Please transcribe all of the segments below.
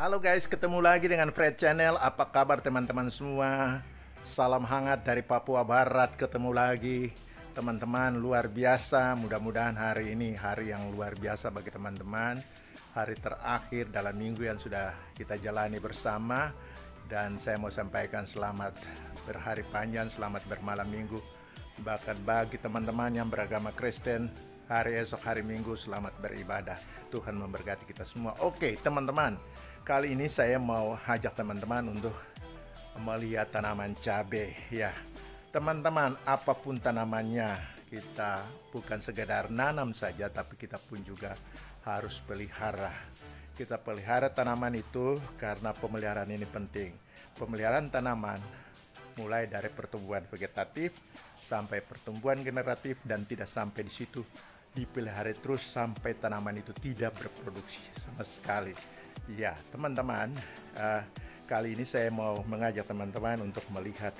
Halo guys, ketemu lagi dengan Fred Channel. Apa kabar teman-teman semua? Salam hangat dari Papua Barat. Ketemu lagi teman-teman, luar biasa. Mudah-mudahan hari ini hari yang luar biasa bagi teman-teman. Hari terakhir dalam minggu yang sudah kita jalani bersama. Dan saya mau sampaikan selamat berhari panjang, selamat bermalam minggu. Bahkan bagi teman-teman yang beragama Kristen, hari esok hari Minggu selamat beribadah. Tuhan memberkati kita semua. Oke teman-teman, kali ini saya mau ajak teman-teman untuk melihat tanaman cabai. Ya teman-teman, apapun tanamannya, kita bukan sekedar nanam saja, tapi kita pun juga harus pelihara. Kita pelihara tanaman itu karena pemeliharaan ini penting. Pemeliharaan tanaman mulai dari pertumbuhan vegetatif sampai pertumbuhan generatif, dan tidak sampai di situ, dipelihara terus sampai tanaman itu tidak berproduksi sama sekali. Ya teman-teman, kali ini saya mau mengajak teman-teman untuk melihat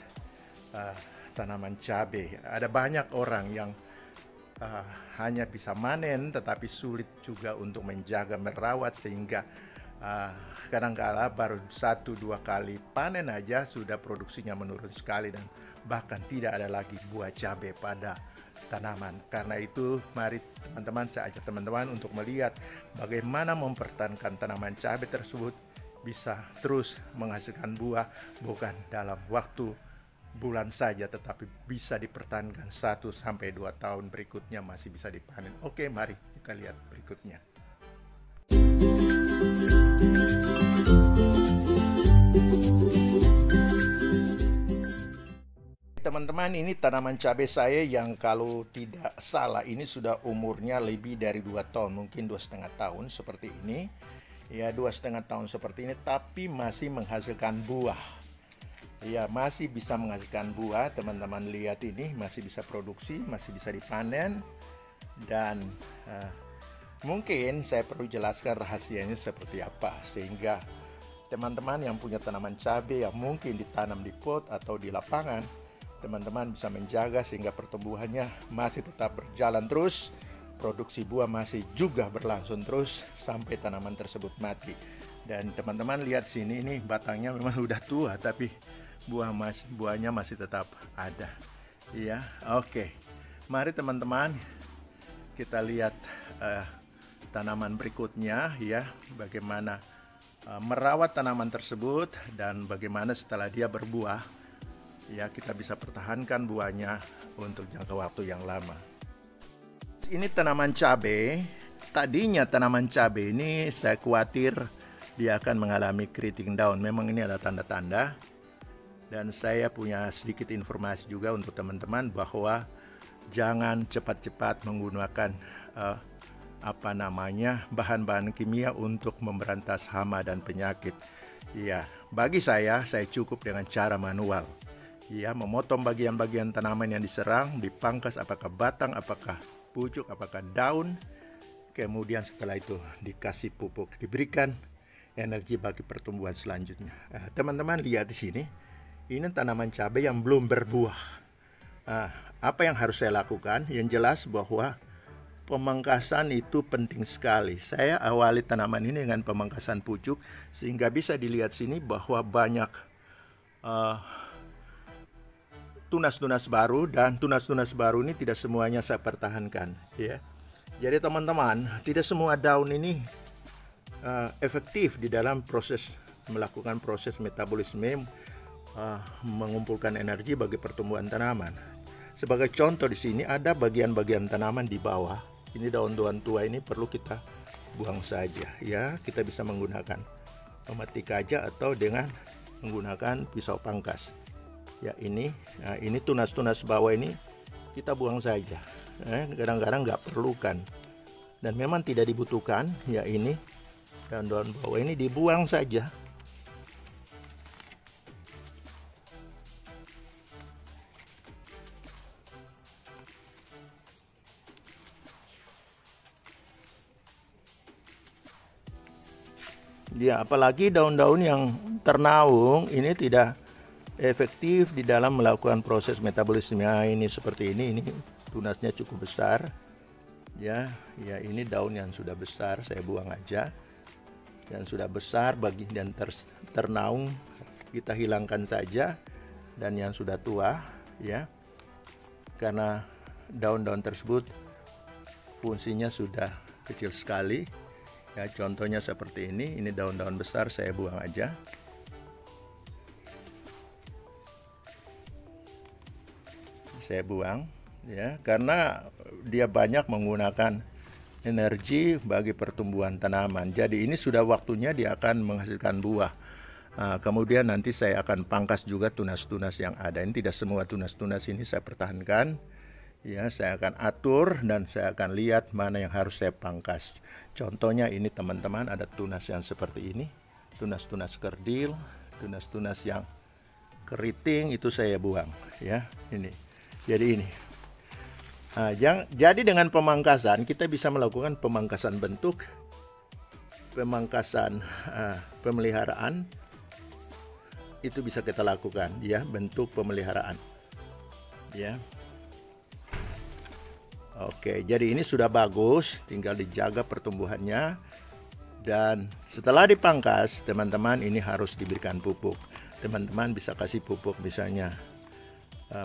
tanaman cabai. Ada banyak orang yang hanya bisa manen tetapi sulit juga untuk menjaga, merawat, sehingga kadang-kala baru 1-2 kali panen aja sudah produksinya menurun sekali, dan bahkan tidak ada lagi buah cabai pada tanaman. Karena itu mari teman-teman, saya ajak teman-teman untuk melihat bagaimana mempertahankan tanaman cabai tersebut bisa terus menghasilkan buah, bukan dalam waktu bulan saja, tetapi bisa dipertahankan 1-2 tahun berikutnya masih bisa dipanen. Oke, mari kita lihat berikutnya. Teman-teman, ini tanaman cabai saya yang kalau tidak salah ini sudah umurnya lebih dari 2 tahun, mungkin 2,5 tahun seperti ini. Ya 2,5 tahun seperti ini, tapi masih menghasilkan buah. Ya masih bisa menghasilkan buah, teman-teman lihat ini masih bisa produksi, masih bisa dipanen. Dan mungkin saya perlu jelaskan rahasianya seperti apa, sehingga teman-teman yang punya tanaman cabai yang mungkin ditanam di pot atau di lapangan, teman-teman bisa menjaga sehingga pertumbuhannya masih tetap berjalan terus, produksi buah masih juga berlangsung terus sampai tanaman tersebut mati. Dan teman-teman lihat sini, ini batangnya memang udah tua, tapi buahnya masih tetap ada. Ya, oke. Mari teman-teman kita lihat tanaman berikutnya, ya, bagaimana merawat tanaman tersebut dan bagaimana setelah dia berbuah, ya kita bisa pertahankan buahnya untuk jangka waktu yang lama. Ini tanaman cabai. Tadinya tanaman cabai ini saya khawatir dia akan mengalami keriting daun. Memang ini ada tanda-tanda. Dan saya punya sedikit informasi juga untuk teman-teman bahwa jangan cepat-cepat menggunakan bahan-bahan kimia untuk memberantas hama dan penyakit. Ya, bagi saya cukup dengan cara manual. Ya, memotong bagian-bagian tanaman yang diserang, dipangkas apakah batang, apakah pucuk, apakah daun. Kemudian setelah itu dikasih pupuk, diberikan energi bagi pertumbuhan selanjutnya. Teman-teman lihat di sini, ini tanaman cabai yang belum berbuah. Apa yang harus saya lakukan? Yang jelas bahwa pemangkasan itu penting sekali. Saya awali tanaman ini dengan pemangkasan pucuk, sehingga bisa dilihat sini bahwa banyak tunas-tunas baru, dan tunas-tunas baru ini tidak semuanya saya pertahankan, ya. Jadi teman-teman, tidak semua daun ini efektif di dalam melakukan proses metabolisme, mengumpulkan energi bagi pertumbuhan tanaman. Sebagai contoh di sini ada bagian-bagian tanaman di bawah. Ini daun-daun tua ini perlu kita buang saja, ya. Kita bisa menggunakan pemetik kaja atau dengan menggunakan pisau pangkas. Ya ini tunas-tunas bawah ini kita buang saja. Kadang-kadang nggak perlukan dan memang tidak dibutuhkan. Ya ini daun-daun bawah ini dibuang saja. Ya apalagi daun-daun yang ternaung ini tidak efektif di dalam melakukan proses metabolisme. Ini seperti ini tunasnya cukup besar. Ya ini daun yang sudah besar, saya buang aja. yang sudah besar dan ternaung kita hilangkan saja, dan yang sudah tua ya, karena daun-daun tersebut fungsinya sudah kecil sekali ya. Contohnya seperti ini daun-daun besar saya buang aja. Saya buang ya, karena dia banyak menggunakan energi bagi pertumbuhan tanaman. Jadi ini sudah waktunya dia akan menghasilkan buah. Kemudian nanti saya akan pangkas juga tunas-tunas yang ada. Ini tidak semua tunas-tunas ini saya pertahankan. Ya, saya akan atur dan saya akan lihat mana yang harus saya pangkas. Contohnya ini teman-teman, ada tunas yang seperti ini. Tunas-tunas kerdil, tunas-tunas yang keriting itu saya buang ya. Ini. Jadi ini. Jadi dengan pemangkasan kita bisa melakukan pemangkasan bentuk, pemangkasan pemeliharaan, itu bisa kita lakukan ya, bentuk pemeliharaan ya. Oke, jadi ini sudah bagus, tinggal dijaga pertumbuhannya. Dan setelah dipangkas teman-teman, ini harus diberikan pupuk. Teman-teman bisa kasih pupuk misalnya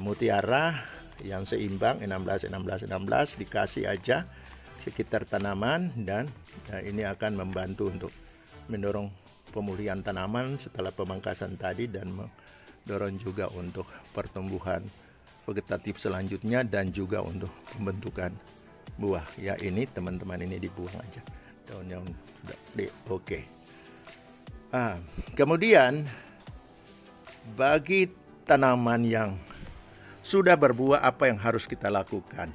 mutiara yang seimbang 16 dikasih aja sekitar tanaman, dan ini akan membantu untuk mendorong pemulihan tanaman setelah pemangkasan tadi, dan mendorong juga untuk pertumbuhan vegetatif selanjutnya dan juga untuk pembentukan buah ya. Ini teman-teman, ini dibuang aja daun yang sudah oke. Kemudian bagi tanaman yang sudah berbuah, apa yang harus kita lakukan?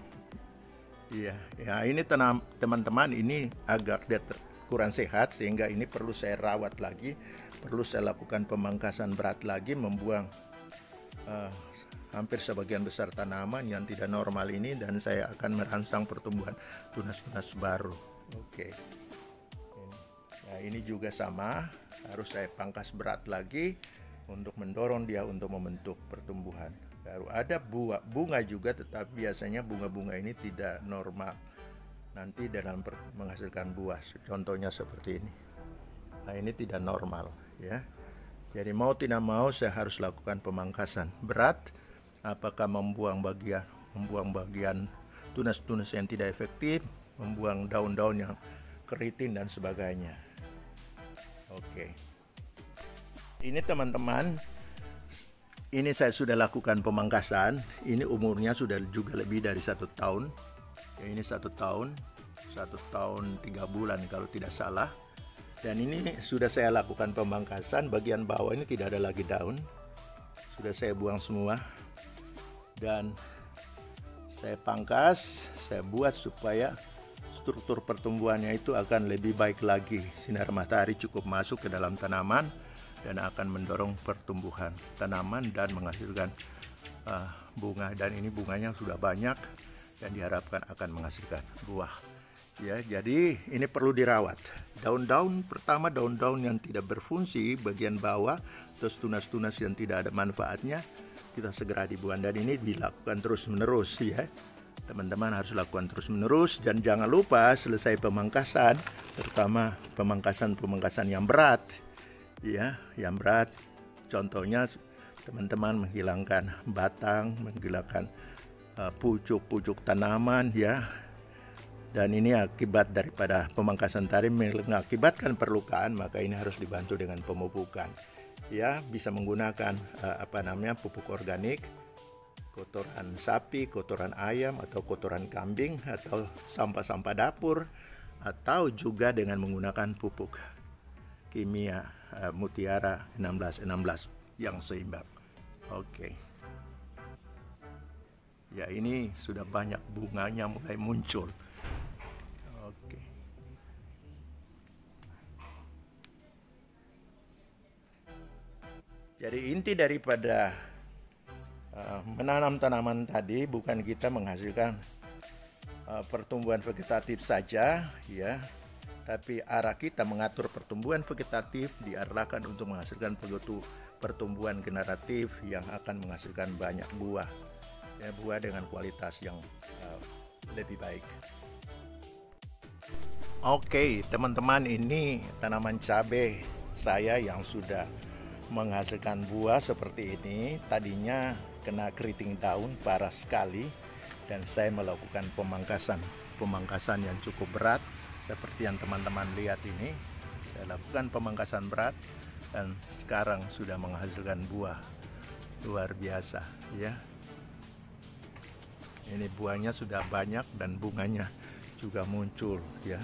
Ya, ini teman-teman, ini agak kurang sehat sehingga ini perlu saya rawat lagi, perlu saya lakukan pemangkasan berat lagi, membuang hampir sebagian besar tanaman yang tidak normal ini, dan saya akan merangsang pertumbuhan tunas-tunas baru. Oke. Nah, ini juga sama, harus saya pangkas berat lagi untuk mendorong dia untuk membentuk pertumbuhan. Baru ada bunga juga, tetapi biasanya bunga-bunga ini tidak normal nanti dalam menghasilkan buah. Contohnya seperti ini. Nah, ini tidak normal ya. Jadi mau tidak mau saya harus lakukan pemangkasan berat. Apakah membuang bagian tunas-tunas yang tidak efektif, membuang daun-daun yang keriting dan sebagainya. Oke. Ini teman-teman, ini saya sudah lakukan pemangkasan. Ini umurnya sudah juga lebih dari 1 tahun. Ya, ini 1 tahun 3 bulan kalau tidak salah. Dan ini sudah saya lakukan pemangkasan. Bagian bawah ini tidak ada lagi daun, sudah saya buang semua. Dan saya pangkas, saya buat supaya struktur pertumbuhannya itu akan lebih baik lagi. Sinar matahari cukup masuk ke dalam tanaman dan akan mendorong pertumbuhan tanaman dan menghasilkan bunga. Dan ini bunganya sudah banyak dan diharapkan akan menghasilkan buah. Ya, jadi ini perlu dirawat. Daun-daun pertama, daun-daun yang tidak berfungsi bagian bawah, terus tunas-tunas yang tidak ada manfaatnya, kita segera dibuang. Dan ini dilakukan terus-menerus ya. Teman-teman harus lakukan terus-menerus, dan jangan lupa selesai pemangkasan, terutama pemangkasan yang berat. Ya, yang berat. Contohnya teman-teman menghilangkan batang, menghilangkan pucuk-pucuk tanaman ya. Dan ini akibat daripada pemangkasan tadi mengakibatkan perlukaan, maka ini harus dibantu dengan pemupukan. Ya, bisa menggunakan pupuk organik, kotoran sapi, kotoran ayam, atau kotoran kambing, atau sampah-sampah dapur, atau juga dengan menggunakan pupuk kimia mutiara 16 yang seimbang. Oke. Ya, ini sudah banyak bunganya mulai muncul. Oke. Jadi inti daripada menanam tanaman tadi bukan kita menghasilkan pertumbuhan vegetatif saja ya, tapi arah kita mengatur pertumbuhan vegetatif diarahkan untuk menghasilkan pertumbuhan generatif yang akan menghasilkan banyak buah ya, buah dengan kualitas yang lebih baik. Oke, teman-teman, ini tanaman cabai saya yang sudah menghasilkan buah seperti ini. Tadinya kena keriting daun parah sekali dan saya melakukan pemangkasan yang cukup berat seperti yang teman-teman lihat ini. Saya lakukan pemangkasan berat dan sekarang sudah menghasilkan buah luar biasa ya. Ini buahnya sudah banyak dan bunganya juga muncul ya,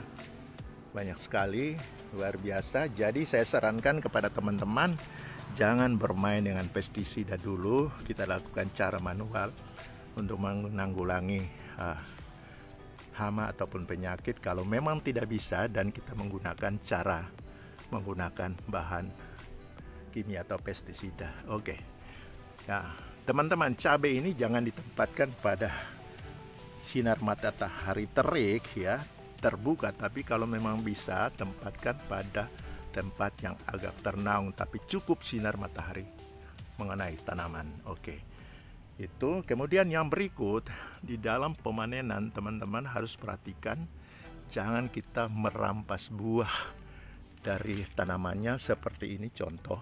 banyak sekali, luar biasa. Jadi saya sarankan kepada teman-teman jangan bermain dengan pestisida dulu, kita lakukan cara manual untuk menanggulangi hama ataupun penyakit. Kalau memang tidak bisa dan kita menggunakan bahan kimia atau pestisida. Oke. Nah, teman-teman, cabai ini jangan ditempatkan pada sinar matahari terik ya, terbuka, tapi kalau memang bisa tempatkan pada tempat yang agak ternaung tapi cukup sinar matahari mengenai tanaman. Oke. Itu kemudian yang berikut, di dalam pemanenan teman-teman harus perhatikan jangan kita merampas buah dari tanamannya seperti ini contoh.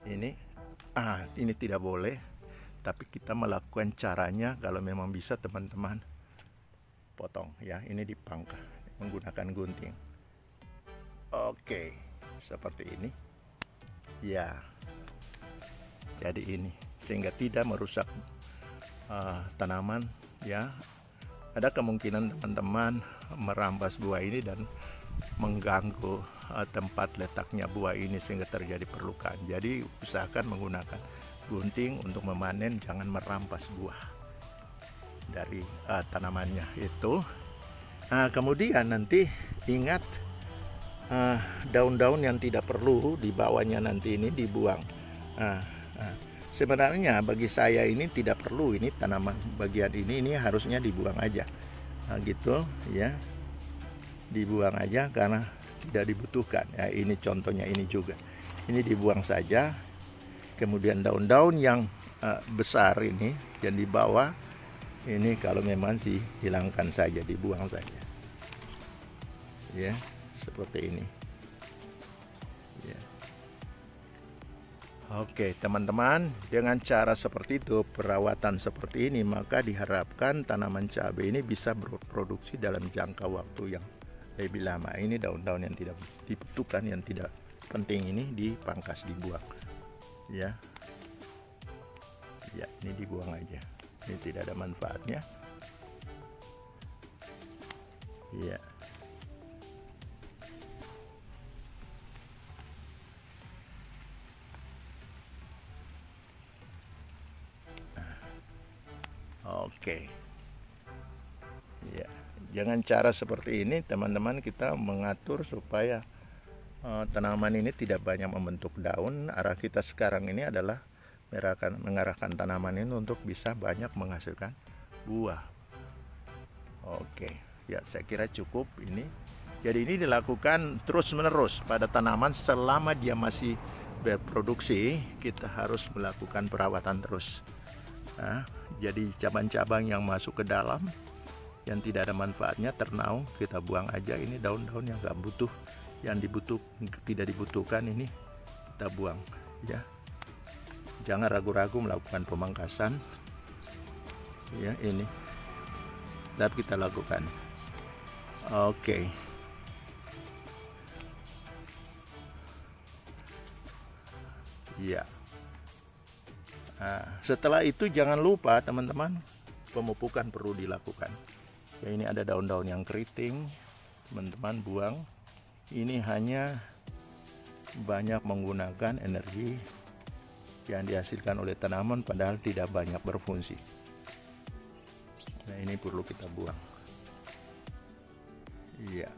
Ini tidak boleh, tapi kita melakukan caranya kalau memang bisa teman-teman potong ya, ini dipangkas menggunakan gunting. Oke, seperti ini ya. Jadi ini sehingga tidak merusak tanaman ya. Ada kemungkinan teman-teman merampas buah ini dan mengganggu tempat letaknya buah ini sehingga terjadi perlukaan. Jadi usahakan menggunakan gunting untuk memanen, jangan merampas buah dari tanamannya itu. Kemudian nanti ingat daun-daun yang tidak perlu di bawahnya nanti ini dibuang. Sebenarnya bagi saya ini tidak perlu, ini tanaman bagian ini harusnya dibuang aja gitu ya, dibuang aja karena tidak dibutuhkan ya. Ini contohnya, ini juga ini dibuang saja. Kemudian daun-daun yang besar ini yang di bawah ini kalau memang sih hilangkan saja, dibuang saja ya, seperti ini ya. Oke teman-teman, dengan cara seperti itu, perawatan seperti ini, maka diharapkan tanaman cabai ini bisa berproduksi dalam jangka waktu yang lebih lama. Ini daun-daun yang tidak dibutuhkan, yang tidak penting ini dipangkas, dibuang ya. Ya, ini dibuang aja. Ini tidak ada manfaatnya. Ya. Oke. Ya, jangan cara seperti ini teman-teman, kita mengatur supaya tanaman ini tidak banyak membentuk daun. Arah kita sekarang ini adalah mengarahkan tanaman ini untuk bisa banyak menghasilkan buah. Oke, ya saya kira cukup ini. Jadi ini dilakukan terus-menerus pada tanaman selama dia masih berproduksi. Kita harus melakukan perawatan terus. Jadi cabang-cabang yang masuk ke dalam yang tidak ada manfaatnya, ternaung, kita buang aja. Ini daun-daun yang nggak butuh, yang tidak dibutuhkan ini kita buang ya. Jangan ragu-ragu melakukan pemangkasan ya, ini tetap kita lakukan. Oke. Ya. Setelah itu jangan lupa teman-teman, pemupukan perlu dilakukan ya. Ini ada daun-daun yang keriting, teman-teman buang. Ini hanya banyak menggunakan energi yang dihasilkan oleh tanaman padahal tidak banyak berfungsi. Nah, ini perlu kita buang. Iya.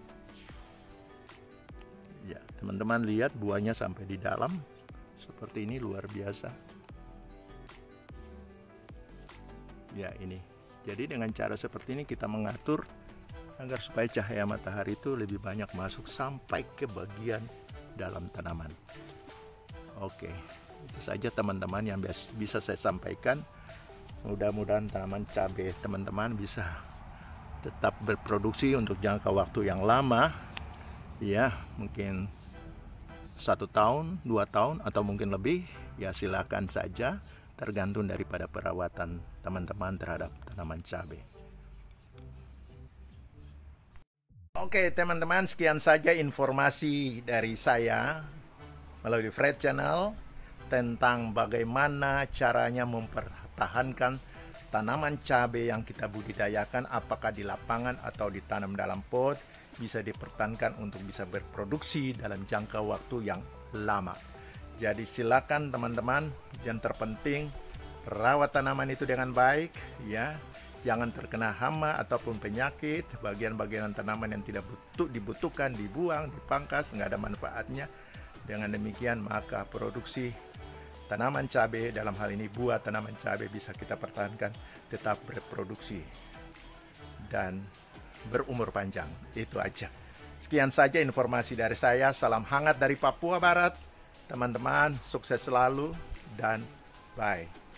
Ya, teman-teman lihat buahnya sampai di dalam seperti ini, luar biasa. Ya, ini. Jadi dengan cara seperti ini kita mengatur agar supaya cahaya matahari itu lebih banyak masuk sampai ke bagian dalam tanaman. Oke. Itu saja teman-teman yang bisa saya sampaikan. Mudah-mudahan tanaman cabai teman-teman bisa tetap berproduksi untuk jangka waktu yang lama ya mungkin 1 tahun, 2 tahun, atau mungkin lebih, ya silakan saja, tergantung daripada perawatan teman-teman terhadap tanaman cabai. Oke teman-teman, sekian saja informasi dari saya melalui Fred Channel tentang bagaimana caranya mempertahankan tanaman cabai yang kita budidayakan, apakah di lapangan atau ditanam dalam pot, bisa dipertahankan untuk bisa berproduksi dalam jangka waktu yang lama. Jadi silakan teman-teman, yang terpenting rawat tanaman itu dengan baik, ya. Jangan terkena hama ataupun penyakit. Bagian-bagian tanaman yang tidak dibutuhkan dibuang, dipangkas, nggak ada manfaatnya. Dengan demikian maka produksi tanaman cabai, dalam hal ini buah tanaman cabai, bisa kita pertahankan tetap berproduksi dan berumur panjang. Itu aja. Sekian saja informasi dari saya. Salam hangat dari Papua Barat. Teman-teman, sukses selalu dan bye.